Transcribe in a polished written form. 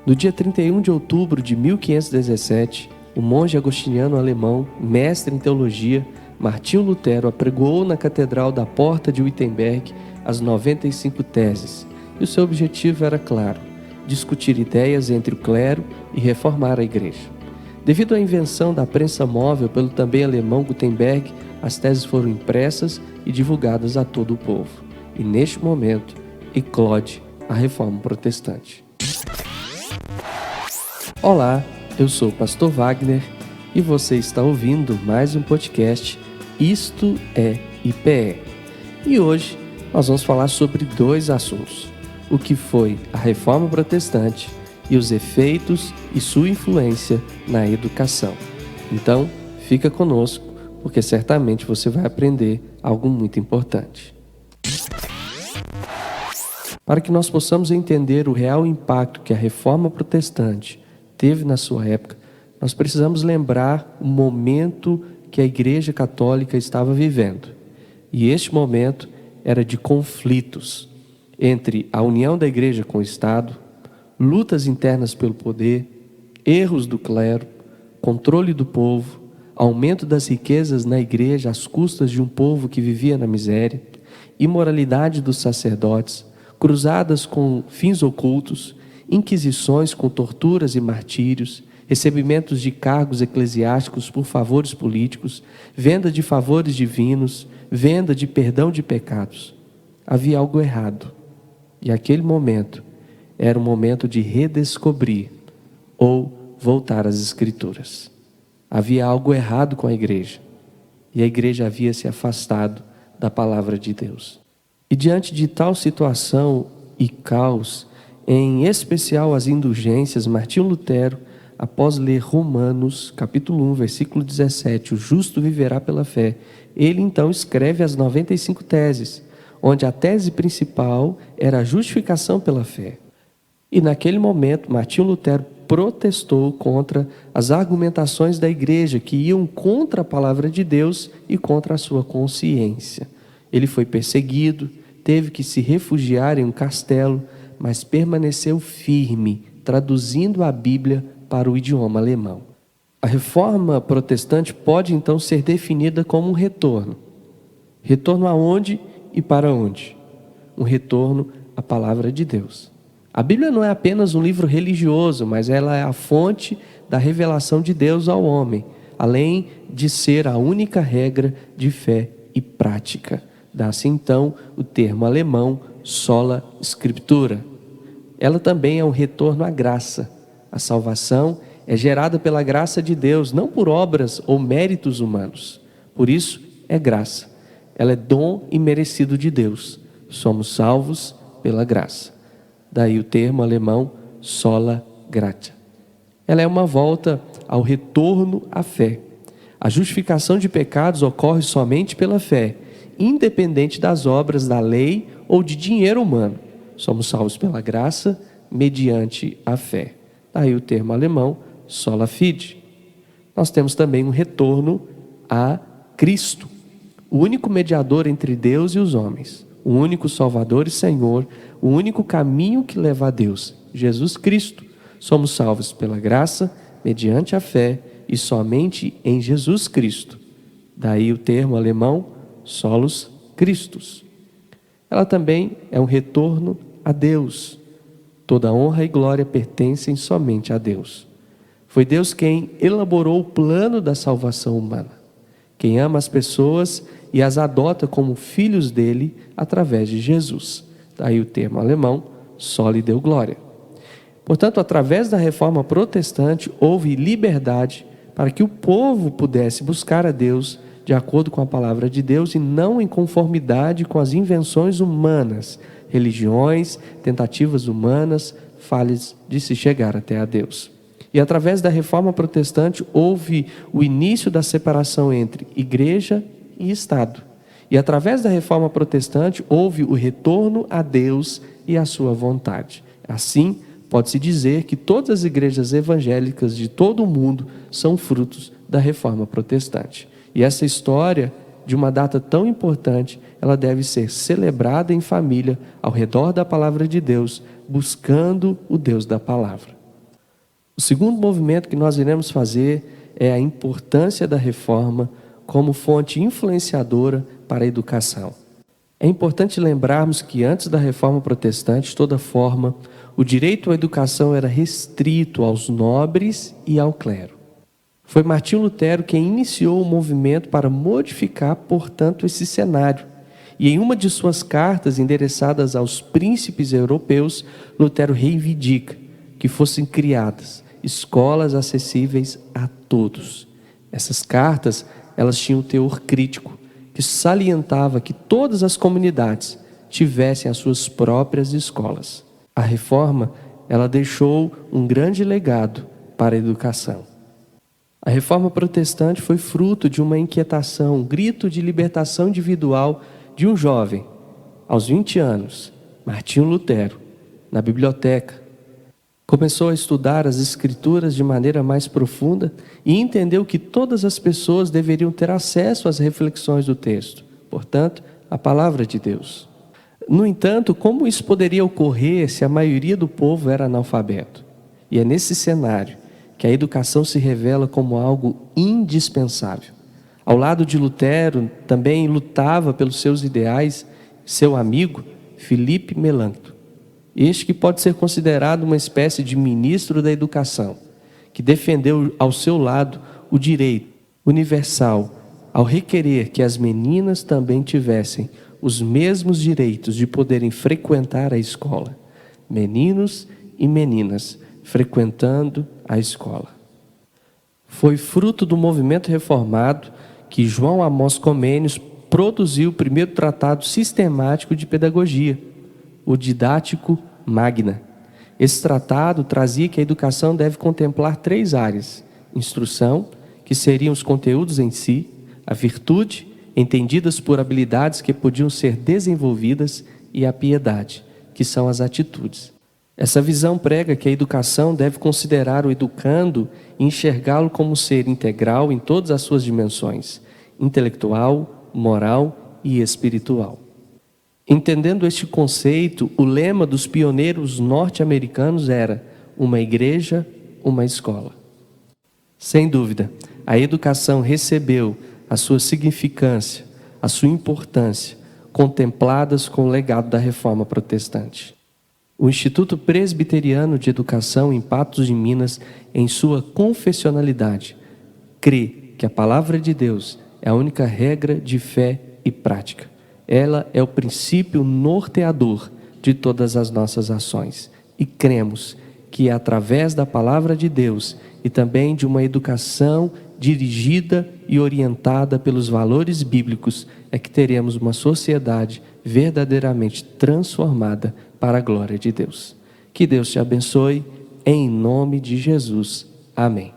No dia 31 de outubro de 1517, o monge agostiniano alemão, mestre em teologia, Martinho Lutero, apregoou na Catedral da Porta de Wittenberg as 95 teses, e o seu objetivo era claro: discutir ideias entre o clero e reformar a Igreja. Devido à invenção da prensa móvel pelo também alemão Gutenberg, as teses foram impressas e divulgadas a todo o povo. E neste momento, eclode a Reforma Protestante. Olá, eu sou o Pastor Wagner e você está ouvindo mais um podcast Isto é IPE. E hoje nós vamos falar sobre dois assuntos: o que foi a Reforma Protestante e os efeitos e sua influência na educação. Então, fica conosco, porque certamente você vai aprender algo muito importante. Para que nós possamos entender o real impacto que a Reforma Protestante teve na sua época, nós precisamos lembrar o momento que a Igreja Católica estava vivendo. E este momento era de conflitos entre a união da Igreja com o Estado, lutas internas pelo poder, erros do clero, controle do povo, aumento das riquezas na Igreja às custas de um povo que vivia na miséria, imoralidade dos sacerdotes, cruzadas com fins ocultos, inquisições com torturas e martírios, recebimentos de cargos eclesiásticos por favores políticos, venda de favores divinos, venda de perdão de pecados. Havia algo errado. E aquele momento era um momento de redescobrir ou voltar às Escrituras. Havia algo errado com a igreja. E a igreja havia se afastado da palavra de Deus. E diante de tal situação e caos, em especial as indulgências, Martinho Lutero, após ler Romanos, capítulo 1, versículo 17, o justo viverá pela fé, ele então escreve as 95 teses, onde a tese principal era a justificação pela fé. E naquele momento, Martinho Lutero protestou contra as argumentações da igreja que iam contra a palavra de Deus e contra a sua consciência. Ele foi perseguido, teve que se refugiar em um castelo, mas permaneceu firme, traduzindo a Bíblia para o idioma alemão. A Reforma Protestante pode então ser definida como um retorno. Retorno aonde e para onde? Um retorno à palavra de Deus. A Bíblia não é apenas um livro religioso, mas ela é a fonte da revelação de Deus ao homem, além de ser a única regra de fé e prática. Dá-se então o termo alemão sola scriptura. Ela também é um retorno à graça. A salvação é gerada pela graça de Deus, não por obras ou méritos humanos. Por isso é graça. Ela é dom imerecido de Deus. Somos salvos pela graça. Daí o termo alemão sola gratia. Ela é uma volta ao retorno à fé. A justificação de pecados ocorre somente pela fé, independente das obras da lei ou de dinheiro humano. Somos salvos pela graça, mediante a fé. Daí o termo alemão, sola fide. Nós temos também um retorno a Cristo, o único mediador entre Deus e os homens, o único Salvador e Senhor, o único caminho que leva a Deus, Jesus Cristo. Somos salvos pela graça, mediante a fé e somente em Jesus Cristo. Daí o termo alemão, solus Christus. Ela também é um retorno a Deus. Toda honra e glória pertencem somente a Deus. Foi Deus quem elaborou o plano da salvação humana, quem ama as pessoas e as adota como filhos dele através de Jesus. Daí o termo alemão, soli deo gloria. Portanto, através da Reforma Protestante, houve liberdade para que o povo pudesse buscar a Deus de acordo com a palavra de Deus e não em conformidade com as invenções humanas, religiões, tentativas humanas, falhas de se chegar até a Deus. E através da Reforma Protestante houve o início da separação entre igreja e Estado. E através da Reforma Protestante houve o retorno a Deus e à sua vontade. Assim, pode-se dizer que todas as igrejas evangélicas de todo o mundo são frutos da Reforma Protestante. E essa história de uma data tão importante, ela deve ser celebrada em família, ao redor da palavra de Deus, buscando o Deus da palavra. O segundo movimento que nós iremos fazer é a importância da reforma como fonte influenciadora para a educação. É importante lembrarmos que antes da reforma protestante, de toda forma, o direito à educação era restrito aos nobres e ao clero. Foi Martinho Lutero quem iniciou o movimento para modificar, portanto, esse cenário. E em uma de suas cartas endereçadas aos príncipes europeus, Lutero reivindica que fossem criadas escolas acessíveis a todos. Essas cartas, elas tinham um teor crítico, que salientava que todas as comunidades tivessem as suas próprias escolas. A reforma, ela deixou um grande legado para a educação. A reforma protestante foi fruto de uma inquietação, um grito de libertação individual de um jovem, aos 20 anos, Martinho Lutero, na biblioteca. Começou a estudar as Escrituras de maneira mais profunda e entendeu que todas as pessoas deveriam ter acesso às reflexões do texto, portanto, a palavra de Deus. No entanto, como isso poderia ocorrer se a maioria do povo era analfabeto? E é nesse cenário que a educação se revela como algo indispensável. Ao lado de Lutero, também lutava pelos seus ideais seu amigo Felipe Melanchthon. Este que pode ser considerado uma espécie de ministro da educação, que defendeu ao seu lado o direito universal ao requerer que as meninas também tivessem os mesmos direitos de poderem frequentar a escola. Meninos e meninas frequentando a escola. Foi fruto do movimento reformado que João Amós Comênios produziu o primeiro tratado sistemático de pedagogia, o Didático Magna. Esse tratado trazia que a educação deve contemplar 3 áreas: instrução, que seriam os conteúdos em si; a virtude, entendidas por habilidades que podiam ser desenvolvidas; e a piedade, que são as atitudes. Essa visão prega que a educação deve considerar o educando e enxergá-lo como ser integral em todas as suas dimensões: intelectual, moral e espiritual. Entendendo este conceito, o lema dos pioneiros norte-americanos era: uma igreja, uma escola. Sem dúvida, a educação recebeu a sua significância, a sua importância, contempladas com o legado da reforma protestante. O Instituto Presbiteriano de Educação em Patos de Minas, em sua confessionalidade, crê que a palavra de Deus é a única regra de fé e prática. Ela é o princípio norteador de todas as nossas ações. E cremos que é através da palavra de Deus e também de uma educação dirigida e orientada pelos valores bíblicos é que teremos uma sociedade verdadeiramente transformada para a glória de Deus. Que Deus te abençoe, em nome de Jesus. Amém.